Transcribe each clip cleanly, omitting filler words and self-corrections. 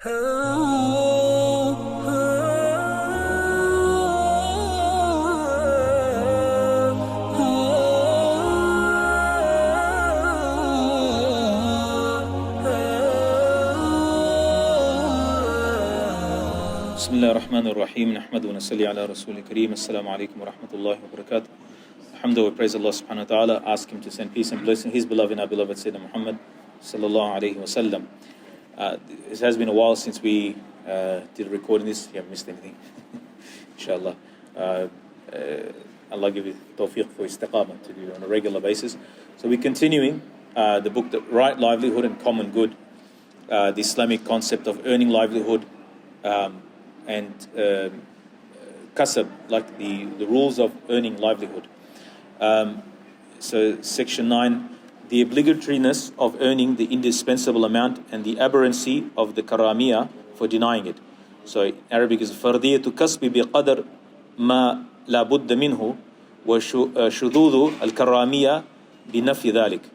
بسم الله الرحمن الرحيم نحمده ونصلي على رسول الكريم السلام عليكم ورحمة الله وبركاته. Alhamdulillah, we praise Allah subhanahu wa ta'ala, ask him to send peace and blessing his beloved, our beloved Sayyidina Muhammad sallallahu alayhi wa sallam. It has been a while since we did recording this. You haven't missed anything. InshaAllah. Allah give you tawfiq for istiqamah to do on a regular basis. So we're continuing the book, The Right Livelihood and Common Good, the Islamic concept of earning livelihood, and kasb, like the rules of earning livelihood. So section 9, the obligatoriness of earning the indispensable amount and the aberrancy of the karamiyah for denying it. So in Arabic is فَرْضِيَةُ كَسْبِ بِقَدْرِ مَا لَا بُدَّ مِنْهُ وَشُذُوذُ الْكَرَامِيَّةِ بِنَفْيِ ذَلك.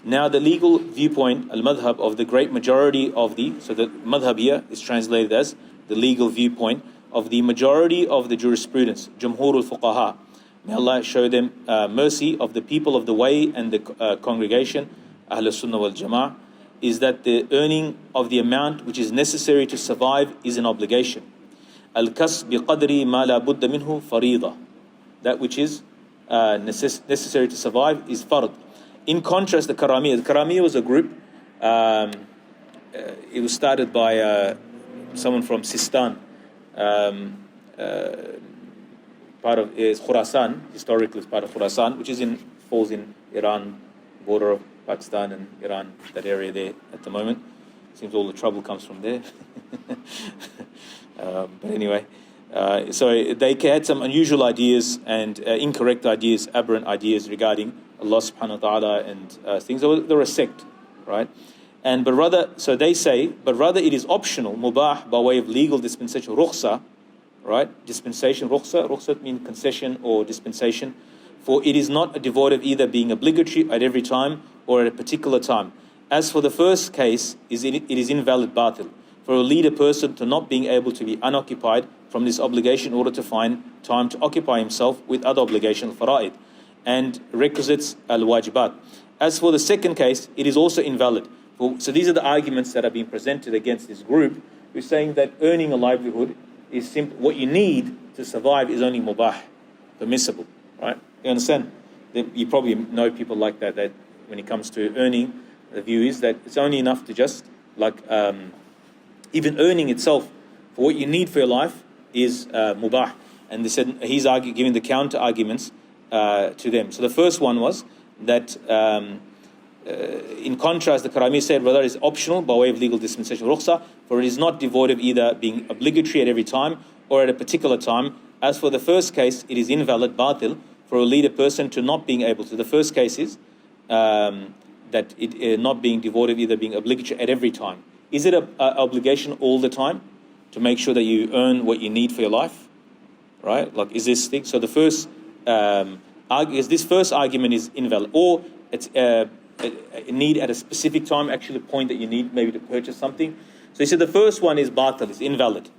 Now the legal viewpoint, al-madhab, of the great majority of so the madhab here is translated as the legal viewpoint of the majority of the jurisprudence, Jumhur al-Fuqaha. May Allah show them mercy, of the people of the way and the congregation, Ahl Sunnah wal Jama'ah, is that the earning of the amount which is necessary to survive is an obligation. Al-Kasb biqadri ma la budda minhu farida. That which is necessary to survive is fard. In contrast, the Karamiyah was a group. It was started by someone from Sistan, part of Khurasan. Historically, it's part of Khurasan, which falls in Iran, border of Pakistan and Iran, that area there at the moment. Seems all the trouble comes from there. But anyway, so they had some unusual ideas and incorrect ideas, aberrant ideas regarding Allah subhanahu wa ta'ala and things. They're a sect, right? But rather it is optional, mubah, by way of legal dispensation, rukhsa, right? Dispensation, rukhsa means concession or dispensation, for it is not devoid of either being obligatory at every time or at a particular time. As for the first case, it is invalid batil, for a leader person to not being able to be unoccupied from this obligation in order to find time to occupy himself with other obligations, fara'id, and requisites, al-wajibat. As for the second case, it is also invalid. So these are the arguments that are being presented against this group, who's saying that earning a livelihood is simple. What you need to survive is only mubah, permissible, right? You understand? You probably know people like that when it comes to earning, the view is that it's only enough to just, like, even earning itself for what you need for your life is mubah. And they said he's giving the counter arguments to them. So the first one was that in contrast, the Karami said whether it is optional by way of legal dispensation, rukhsa, for it is not devoid of either being obligatory at every time or at a particular time. As for the first case, it is invalid, batil, for a leader person to not being able to. The first case is that it not being devoid of either being obligatory at every time. Is it an obligation all the time to make sure that you earn what you need for your life? Right? Like, is this thing? So the first, this first argument is invalid, or it's a need at a specific time, actually a point that you need maybe to purchase something. So he said the first one is batil, is invalid,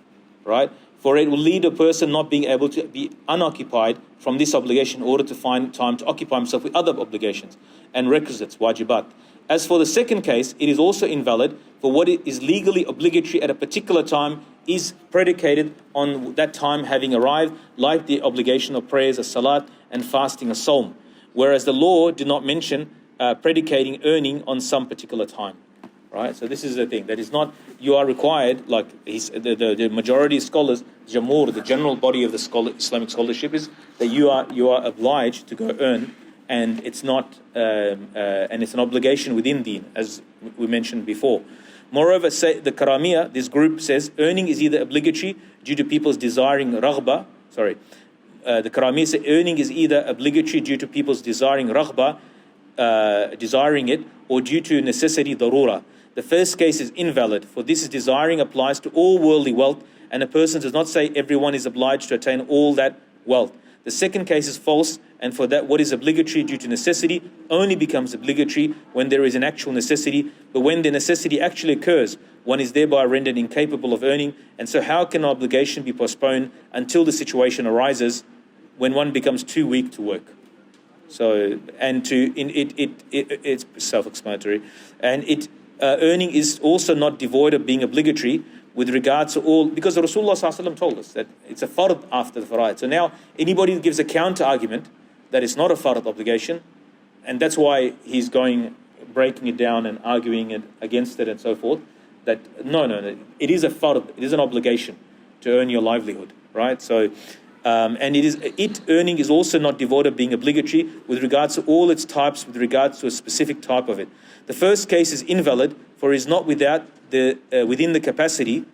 right? For it will lead a person not being able to be unoccupied from this obligation in order to find time to occupy himself with other obligations and requisites, wajibat. As for the second case, it is also invalid, for what is legally obligatory at a particular time is predicated on that time having arrived, like the obligation of prayers, as salat, and fasting, as sawm. Whereas the law did not mention predicating earning on some particular time, right? So this is the thing, that is not, you are required, like the majority of scholars, jamur, the general body of the Islamic scholarship is that you are obliged to go earn, and it's not, and it's an obligation within deen, as we mentioned before. Moreover, say the Karamiyah, this group says earning is either obligatory due to people's desiring raghba. The Karamiyah say earning is either obligatory due to people's desiring raghba, desiring it, or due to necessity, darura. The first case is invalid, for this desiring applies to all worldly wealth, and a person does not say everyone is obliged to attain all that wealth. The second case is false, and for that what is obligatory due to necessity only becomes obligatory when there is an actual necessity, but when the necessity actually occurs, one is thereby rendered incapable of earning, and so how can an obligation be postponed until the situation arises when one becomes too weak to work? So, and it's self-explanatory, and earning is also not devoid of being obligatory with regards to all, because Rasulullah ﷺ told us that it's a fard after the fara'id. So now anybody who gives a counter argument that it's not a fard obligation, and that's why he's breaking it down and arguing it against it and so forth, that no, it is a fard, it is an obligation to earn your livelihood, right? So, and earning is also not devoid of being obligatory with regards to all its types, with regards to a specific type of it. The first case is invalid, for it is not within the capacity,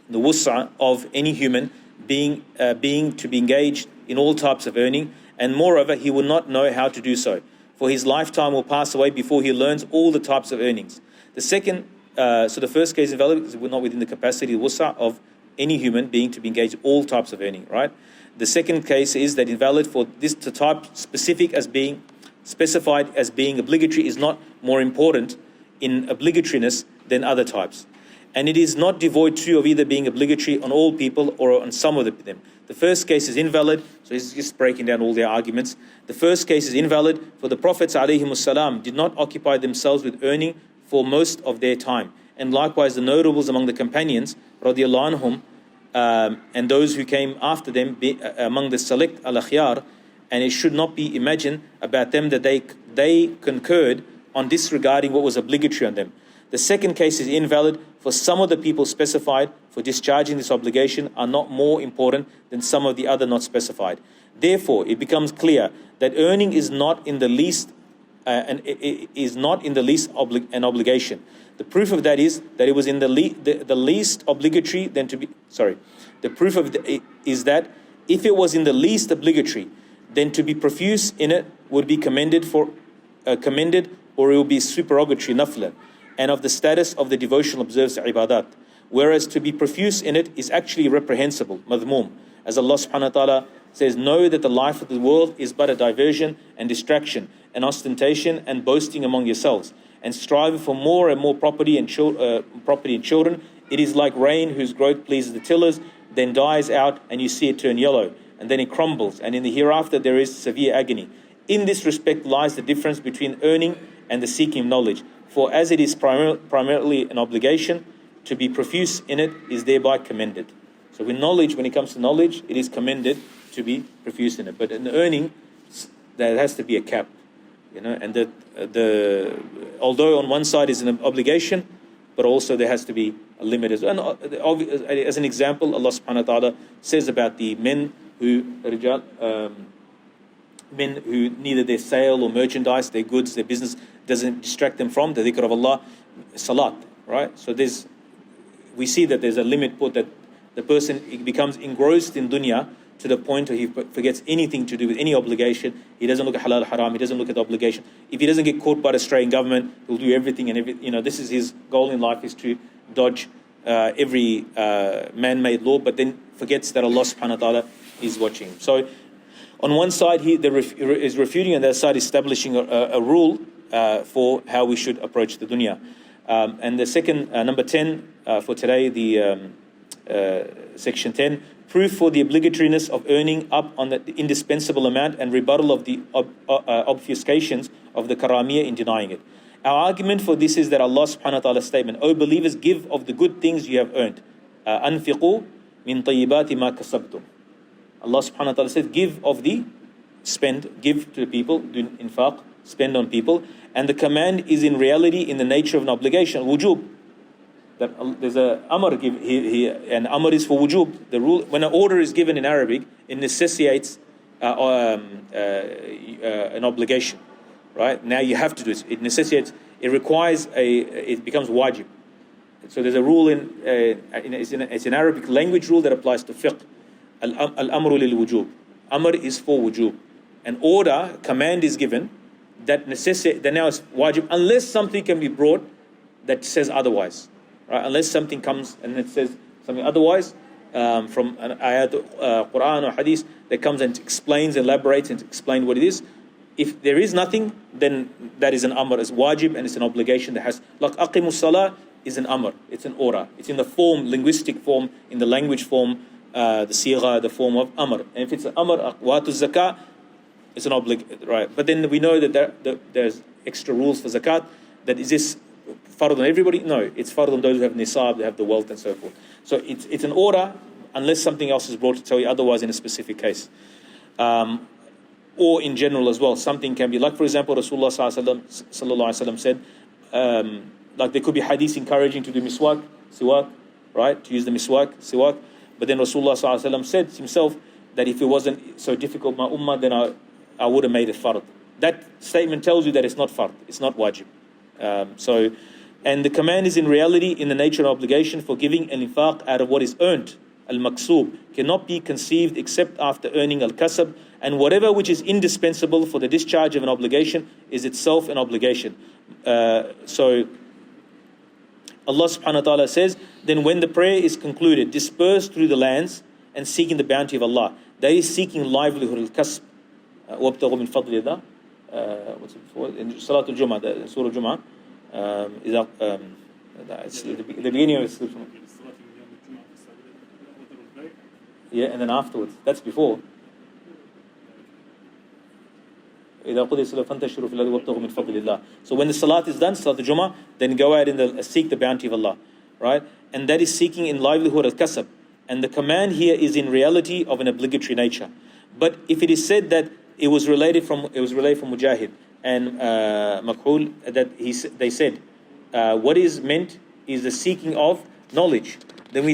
the wus'a of any human being to be engaged in all types of earning, and moreover, he will not know how to do so, for his lifetime will pass away before he learns all the types of earnings. The first case is invalid because it will not within the capacity, the wus'a of any human being to be engaged in all types of earning, right? The second case is that invalid for this type specific as being specified as being obligatory is not more important in obligatoriness than other types. And it is not devoid too of either being obligatory on all people or on some of them. The first case is invalid, so he's just breaking down all their arguments. The first case is invalid for the Prophets ﷺ did not occupy themselves with earning for most of their time. And likewise the notables among the companions, radiallahu anhum, and those who came after them among the select al-akhyar, and it should not be imagined about them that they concurred on disregarding what was obligatory on them. The second case is invalid for some of the people specified for discharging this obligation are not more important than some of the other not specified. Therefore, it becomes clear that earning is not in the least an obligation. The proof of that is that it was in the least obligatory than to be. The proof of is that if it was in the least obligatory, then to be profuse in it would be commended, or it will be supererogatory nafla, and of the status of the devotional observes ibadat. Whereas to be profuse in it is actually reprehensible, madhmum. As Allah subhanahu wa ta'ala says, know that the life of the world is but a diversion and distraction, and ostentation and boasting among yourselves, and striving for more and more property and children. It is like rain whose growth pleases the tillers, then dies out and you see it turn yellow, and then it crumbles, and in the hereafter there is severe agony. In this respect lies the difference between earning and the seeking of knowledge. For as it is primarily an obligation, to be profuse in it is thereby commended. So with knowledge, when it comes to knowledge, it is commended to be profuse in it. But in earning, there has to be a cap, and although on one side is an obligation, but also there has to be a limit as well. And as an example, Allah subhanahu wa ta'ala says about the men who neither their sale or merchandise, their goods, their business doesn't distract them from the dhikr of Allah, salat, right? So we see that there's a limit put that the person becomes engrossed in dunya to the point where he forgets anything to do with any obligation. He doesn't look at halal haram, he doesn't look at the obligation. If he doesn't get caught by the Australian government, he'll do everything this is his goal in life, is to dodge every man-made law, but then forgets that Allah subhanahu wa ta'ala is watching him. So on one side he is refuting, and the other side establishing a rule for how we should approach the dunya. And the second, number 10 for today, the section 10, proof for the obligatoriness of earning up on the indispensable amount and rebuttal of the obfuscations of the karamiyah in denying it. Our argument for this is that Allah subhanahu wa ta'ala's statement, O believers, give of the good things you have earned. Anfiqu min tayyibati ma kasabtum. Allah subhanahu wa ta'ala said, give to the people, do infaq, spend on people. And the command is in reality in the nature of an obligation, wujub. That there's a amr here, and amr is for wujub. The rule, when an order is given in Arabic, it necessitates an obligation, right? Now you have to do it. It becomes wajib. So there's a rule it's an Arabic language rule that applies to fiqh. Al-amru lil-wujub. Amr is for wujub. An order, command is given that now is wajib, unless something can be brought that says otherwise. Right? Unless something comes and it says something otherwise from an ayat, Quran or hadith that comes and explains, elaborates and explains what it is. If there is nothing, then that is an amr, it's wajib, and it's an obligation that has, like aqimus salah is an amr, it's an order. It's in the form, linguistic form, in the language form, the sigha, the form of amr. And if it's an amr, watu zakah, it's an obligation, right? But then we know that there's extra rules for zakat. That is this fard on everybody? No, it's fard on those who have nisab, they have the wealth and so forth. So it's an order, unless something else is brought to tell you otherwise in a specific case. Or in general as well, something can be, like for example, Rasulullah sallallahu alaihi wasallam said, like there could be hadith encouraging to do siwak, right? To use the siwak. But then Rasulullah sallallahu alaihi wasallam said himself that if it wasn't so difficult, my ummah, then I would have made it fard. That statement tells you that it's not fard, it's not wajib. And the command is in reality in the nature and obligation for giving an infaq out of what is earned. Al-Maksub cannot be conceived except after earning al-Kasb, and whatever which is indispensable for the discharge of an obligation is itself an obligation. So Allah subhanahu wa ta'ala says, then when the prayer is concluded, disperse through the lands and seeking the bounty of Allah. That is seeking livelihood, al-Kasb. وَابْتَغُوا مِنْ فَضْلِ اللَّهِ. What's it before? In Salat al-Jum'ah, Surah Jum'ah. It's the beginning of it. Yeah, and then afterwards. That's before. So when the salat is done, Salat al-Jum'ah, then go out and seek the bounty of Allah. Right? And that is seeking in livelihood al-Kasb. And the command here is in reality of an obligatory nature. But if it is said that it was related from Mujahid and Makhul, that they said what is meant is the seeking of knowledge. Then we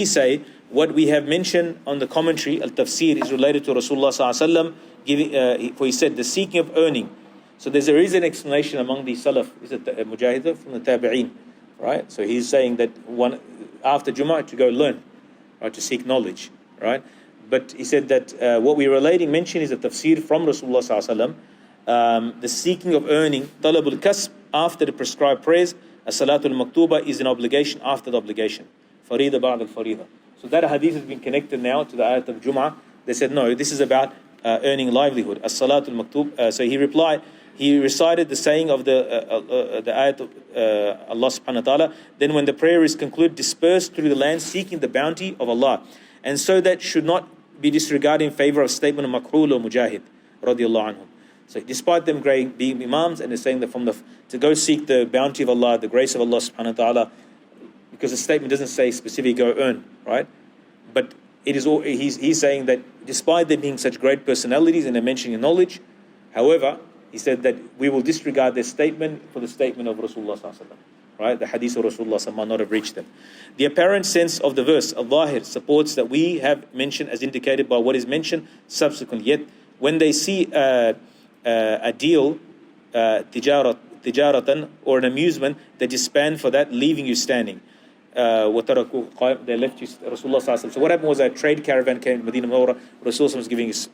say what we have mentioned on the commentary, al-tafsir, is related to Rasulullah sallallahu alaihi wasallam, for he said the seeking of earning. So there is an explanation among the Salaf, is it Mujahid from the Tabi'een, right? So he's saying that one after Jum'ah to go learn, right, to seek knowledge, right? But he said that what we're mention is a tafsir from Rasulullah sallallahu alaihi wasallam. The seeking of earning, talabul kasb, after the prescribed prayers, as-salatul maktuba is an obligation after the obligation. Farida ba'd al-farida. So that hadith has been connected now to the ayat of Jum'ah. They said, no, this is about earning livelihood. As-salatul maktub. So he recited the saying of the ayat of Allah subhanahu wa ta'ala. Then when the prayer is concluded, disperse through the land seeking the bounty of Allah. And so that should not be disregarded in favor of statement of Makhul or Mujahid radiallahu anhum. So despite them being Imams, and they're saying that to go seek the bounty of Allah, the grace of Allah subhanahu wa ta'ala, because the statement doesn't say specifically go earn, right? But it is all, he's saying that despite them being such great personalities and they're mentioning knowledge, however, he said that we will disregard their statement for the statement of Rasulullah sallallahu alaihi wasallam. Right, the hadith of Rasulullah might not have reached them. The apparent sense of the verse, al-Zahir, supports that we have mentioned as indicated by what is mentioned subsequently. Yet, when they see a deal, tijaratan, or an amusement, they disband for that, leaving you standing. They left you, Rasulullah sallallahu alaihi wasallam. So what happened was a trade caravan came to Medina Munawwarah. Rasulullah was giving his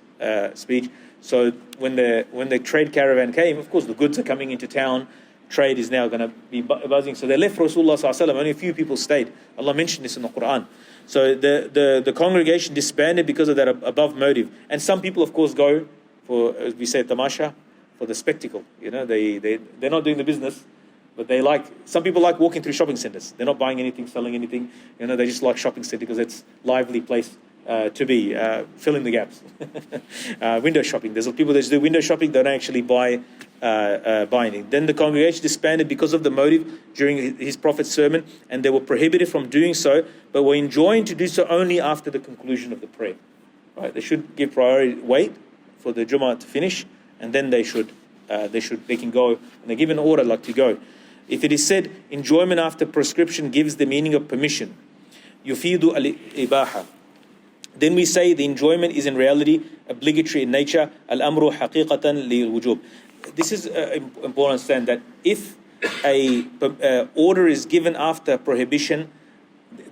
speech. So when the trade caravan came, of course the goods are coming into town. Trade is now going to be buzzing. So they left Rasulullah sallallahu alaihi wasallam. Only a few people stayed. Allah mentioned this in the Quran. So the congregation disbanded because of that above motive. And some people, of course, go for, as we say, tamasha, for the spectacle. You know, they're not doing the business, but some people like walking through shopping centers. They're not buying anything, selling anything. You know, they just like shopping center because it's lively place to be, fill in the gaps. Window shopping. There's people that do window shopping. They don't actually buy anything. Then the congregation disbanded because of the motive during his prophet's sermon, and they were prohibited from doing so, but were enjoined to do so only after the conclusion of the prayer. Right? They should give priority, wait for the Jummah to finish, and then they can go, and they give an order like to go. If it is said enjoyment after prescription gives the meaning of permission, yufidu al-ibaha, then we say the enjoyment is in reality obligatory in nature. Al-amru haqiqatan li-wujub. This is important to understand that if a order is given after prohibition,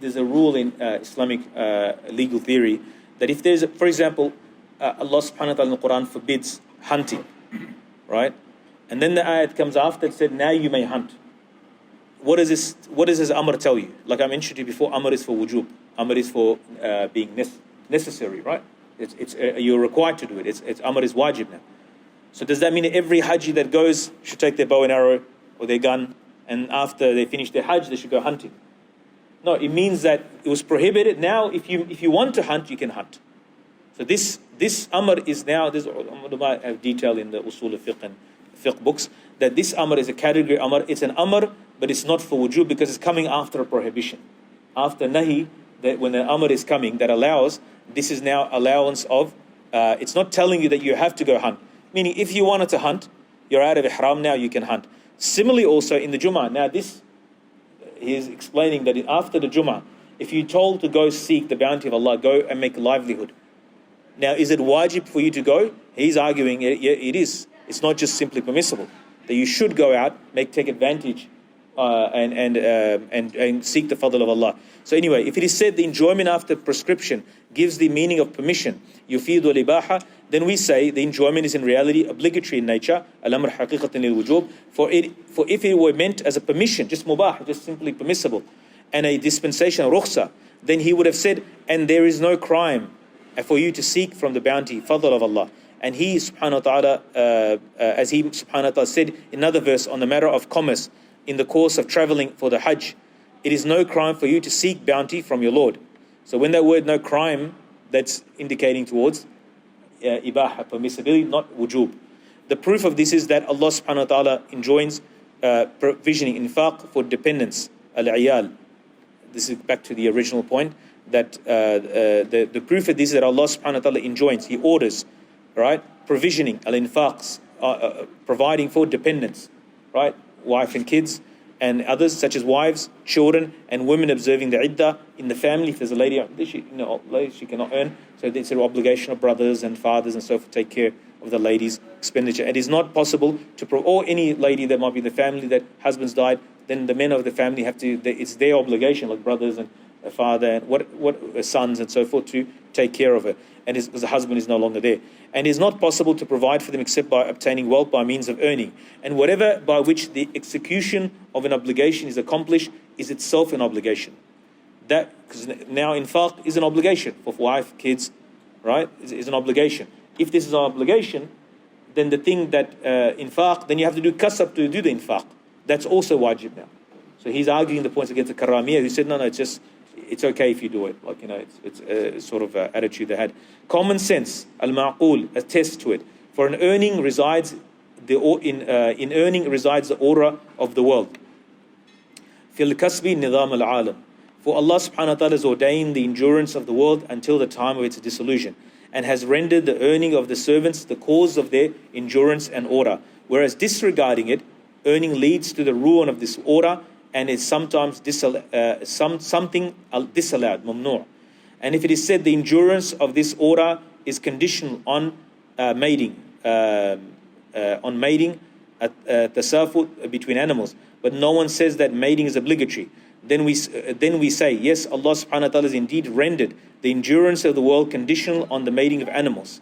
there's a rule in Islamic legal theory that if there's, for example, Allah subhanahu wa ta'ala in the Quran forbids hunting, right? And then the ayat comes after and said, now you may hunt. What does this amr tell you? Like I mentioned to you before, amr is for wujub. Amr is for being necessary, right? You're required to do it. It's Amr is wajib now. So does that mean every Haji that goes should take their bow and arrow or their gun, and after they finish their Hajj, they should go hunting? No, it means that it was prohibited. Now, if you want to hunt, you can hunt. So this Amr is now, this ulama have detailed in the Usul al-Fiqh and Fiqh books, that this Amr is a category Amr. It's an Amr, but it's not for wujub because it's coming after a prohibition. After Nahi, that when the Amr is coming, that allows, this is now allowance of, it's not telling you that you have to go hunt. Meaning, if you wanted to hunt, you're out of ihram now, you can hunt. Similarly also in the Jummah. Now this, he's explaining that after the Jummah, if you're told to go seek the bounty of Allah, go and make a livelihood. Now, is it wajib for you to go? He's arguing, yeah, it is. It's not just simply permissible. That you should go out, take advantage, and seek the fadl of Allah. So anyway, if it is said the enjoyment after prescription gives the meaning of permission, yufidu al-ibaha, then we say the enjoyment is in reality obligatory in nature, al-amr haqiqatan lil-wujub. For if it were meant as a permission, just mubah, just simply permissible, and a dispensation, rukhsa, then he would have said, and there is no crime for you to seek from the bounty, fadl of Allah. And he, subhanahu wa ta'ala, as he, subhanahu wa ta'ala, said in another verse on the matter of commerce, in the course of traveling for the Hajj, it is no crime for you to seek bounty from your Lord. So when that word no crime, that's indicating towards ibaha, permissibility, not wujub. The proof of this is that Allah subhanahu wa ta'ala enjoins provisioning infaq for dependents, al-iyal. This is back to the original point, that the proof of this is that Allah subhanahu wa ta'ala enjoins, He orders, right, provisioning, al-infaqs, providing for dependents, right, wife and kids, and others such as wives, children, and women observing the iddah in the family. If there's a lady, she cannot earn, so it's an obligation of brothers and fathers and so forth to take care of the lady's expenditure. It is not possible or any lady that might be the family that husbands died, then the men of the family have to, it's their obligation, like brothers and a father and what sons and so forth, to take care of her, and because the husband is no longer there. And it is not possible to provide for them except by obtaining wealth by means of earning. And whatever by which the execution of an obligation is accomplished is itself an obligation. That, because now infaq is an obligation for wife, kids, right? Is an obligation. If this is an obligation, then the thing that infaq, then you have to do kasab to do the infaq. That's also wajib now. So he's arguing the points against the Karamiyah, who said, no, it's okay if you do it. Like, it's a sort of attitude they had. Common sense, al-ma'qul, attests to it. For in earning resides the aura of the world. Fil kasbi nidam al-alam. For Allah subhanahu wa ta'ala has ordained the endurance of the world until the time of its dissolution, and has rendered the earning of the servants the cause of their endurance and order. Whereas disregarding it, earning leads to the ruin of this order, and is sometimes something disallowed, mamnu'. And if it is said the endurance of this order is conditional on mating, tasafut between animals, but no one says that mating is obligatory, then we say, yes, Allah subhanahu wa ta'ala has indeed rendered the endurance of the world conditional on the mating of animals,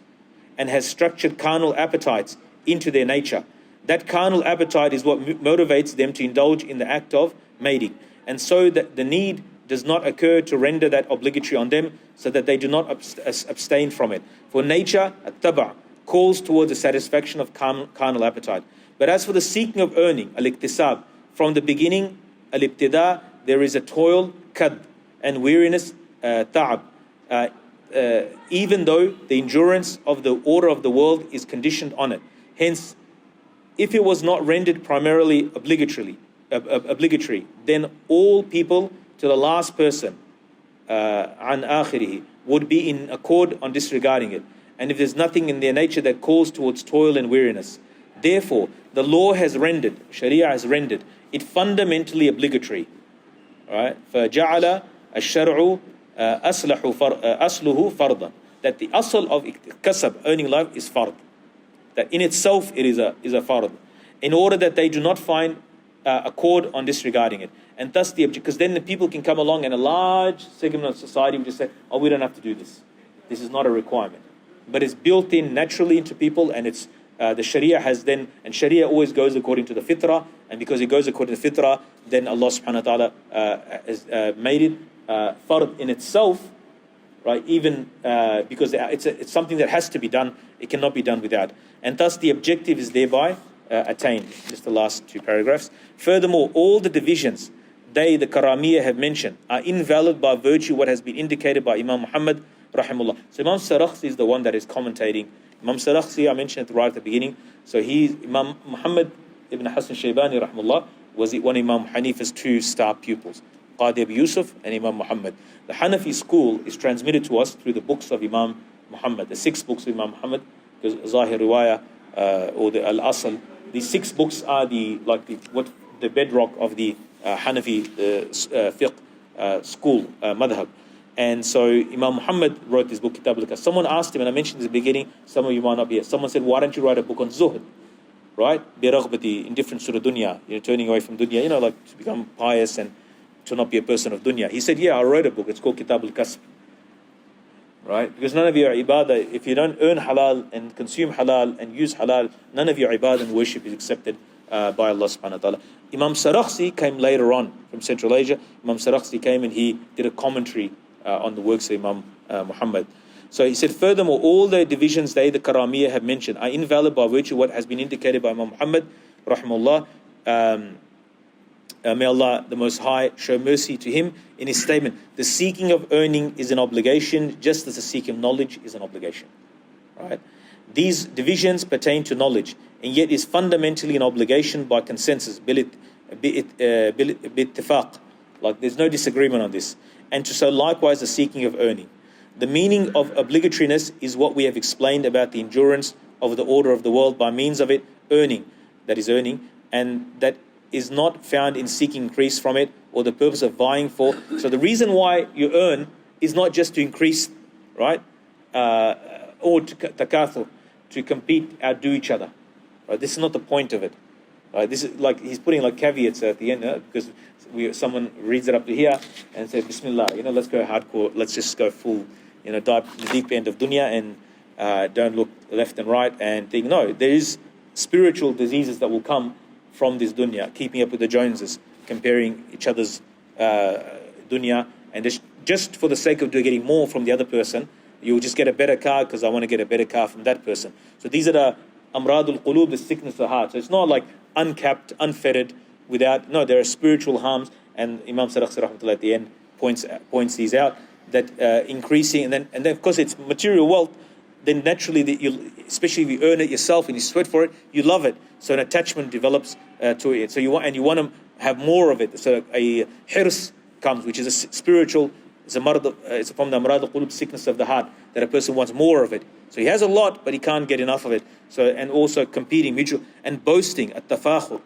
and has structured carnal appetites into their nature. That carnal appetite is what motivates them to indulge in the act of mating. And so that the need does not occur to render that obligatory on them, so that they do not abstain from it. For nature, at-taba', calls towards the satisfaction of carnal appetite. But as for the seeking of earning, al-Iktisab, from the beginning, al-ibtida', there is a toil, kad, and weariness, ta'ab. Even though the endurance of the order of the world is conditioned on it. Hence, if it was not rendered primarily obligatory, then all people to the last person, an akhirihi, would be in accord on disregarding it. And if there's nothing in their nature that calls towards toil and weariness, therefore the law has rendered, Sharia has rendered it fundamentally obligatory. Right? فَجَعَلَ الشَّرْعُ أَصْلُهُ فَرْضًا. That the asl of kasab, earning life, is fard. That in itself it is a fard, in order that they do not find accord on disregarding it. And thus because then the people can come along and a large segment of society will just say, oh, we don't have to do this. This is not a requirement. But it's built in naturally into people, and it's the Sharia has then, and Sharia always goes according to the fitrah, and because it goes according to the fitrah, then Allah subhanahu wa ta'ala has made it fard in itself, right? Even because it's something that has to be done, it cannot be done without. And thus the objective is thereby attained. Just the last two paragraphs. Furthermore, all the divisions the Karamiyya have mentioned are invalid by virtue of what has been indicated by Imam Muhammad Rahimahullah. So Imam Sarakhsi is the one that is commentating. Imam Sarakhsi, I mentioned it right at the beginning. So Imam Muhammad ibn Hassan Shaybani Rahimahullah was one of Imam Hanifa's two star pupils, Qadi Abu Yusuf and Imam Muhammad. The Hanafi school is transmitted to us through the books of Imam Muhammad, the 6 books of Imam Muhammad, because Zahir Riwayah or the Al-Asl. These 6 books are the bedrock of the Hanafi fiqh school, madhab. And so Imam Muhammad wrote this book, Kitab Adab. Someone asked him, and I mentioned in the beginning, some of you might not be here. Someone said, why don't you write a book on zuhd? Right? Biraghbati, indifference to the dunya, turning away from dunya, like to become pious and to not be a person of dunya. He said, I wrote a book, it's called Kitab al-Kasb. Right? Because none of your ibadah, if you don't earn halal and consume halal and use halal, none of your ibadah and worship is accepted by Allah subhanahu wa ta'ala. Imam Sarakhsi came later on from Central Asia. Imam Sarakhsi came and he did a commentary on the works of Imam Muhammad. So he said, furthermore, all the divisions the Karamiyya have mentioned are invalid by virtue of what has been indicated by Imam Muhammad, rahimahullah. May Allah, the Most High, show mercy to him in his statement. The seeking of earning is an obligation, just as the seeking of knowledge is an obligation. Right? These divisions pertain to knowledge, and yet is fundamentally an obligation by consensus, bittifaq. Like there's no disagreement on this. And to so likewise the seeking of earning. The meaning of obligatoriness is what we have explained about the endurance of the order of the world by means of it, earning, and that is not found in seeking increase from it or the purpose of vying for. So the reason why you earn is not just to increase, right? Or to takathur, to compete, outdo each other. Right? This is not the point of it. Right? This is like he's putting like caveats at the end because someone reads it up to here and says, Bismillah, let's go hardcore, let's just go full, dive in the deep end of dunya and don't look left and right and think, no, there is spiritual diseases that will come from this dunya, keeping up with the Joneses, comparing each other's dunya, and just for the sake of getting more from the other person, you'll just get a better car because I want to get a better car from that person. So these are the amradul qulub, the sickness of the heart. So it's not like uncapped, unfettered, there are spiritual harms, and Imam Sarakhsi rahmatullah at the end points these out, that increasing, and then of course it's material wealth, then naturally, especially if you earn it yourself and you sweat for it, you love it. So an attachment develops to it. So you want to have more of it. So a hirs comes, which is a spiritual, it's from the amrad al-qulub, sickness of the heart, that a person wants more of it. So he has a lot, but he can't get enough of it. So, and also competing, mutual, and boasting, at-tafakhur.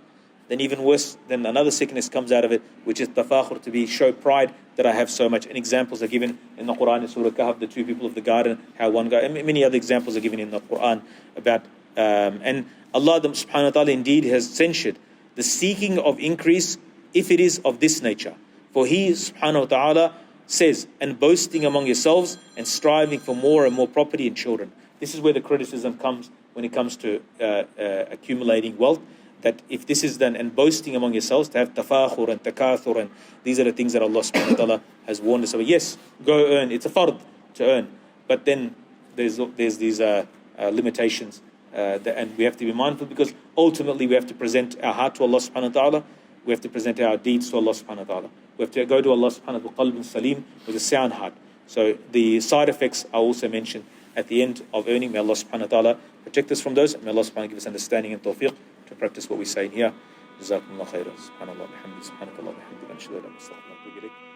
Then even worse, then another sickness comes out of it, which is tafakhur, to show pride that I have so much. And examples are given in the Quran in Surah Kahf, the 2 people of the garden, how one guy, and many other examples are given in the Quran about, and Allah subhanahu wa ta'ala indeed has censured the seeking of increase if it is of this nature. For He subhanahu wa ta'ala says, and boasting among yourselves and striving for more and more property and children. This is where the criticism comes when it comes to accumulating wealth. That if this is done, and boasting among yourselves, to have tafakhur and takathur, and these are the things that Allah subhanahu wa ta'ala has warned us about. Yes, go earn, it's a fard to earn, but then there's these limitations, and we have to be mindful, because ultimately we have to present our heart to Allah subhanahu wa ta'ala, we have to present our deeds to Allah subhanahu wa ta'ala, we have to go to Allah subhanahu wa ta'ala qalbun salim, with a sound heart. So the side effects are also mentioned at the end of earning. May Allah subhanahu wa ta'ala protect us from those, and may Allah subhanahu wa ta'ala give us understanding and tawfiq to practice what we say in here. Jazakumullah khairan. Subhanallah bihamdi, subhanakallah bihamdi, wa nashhadu an la ilaha illa anta, astaghfiruka wa atubu ilayk.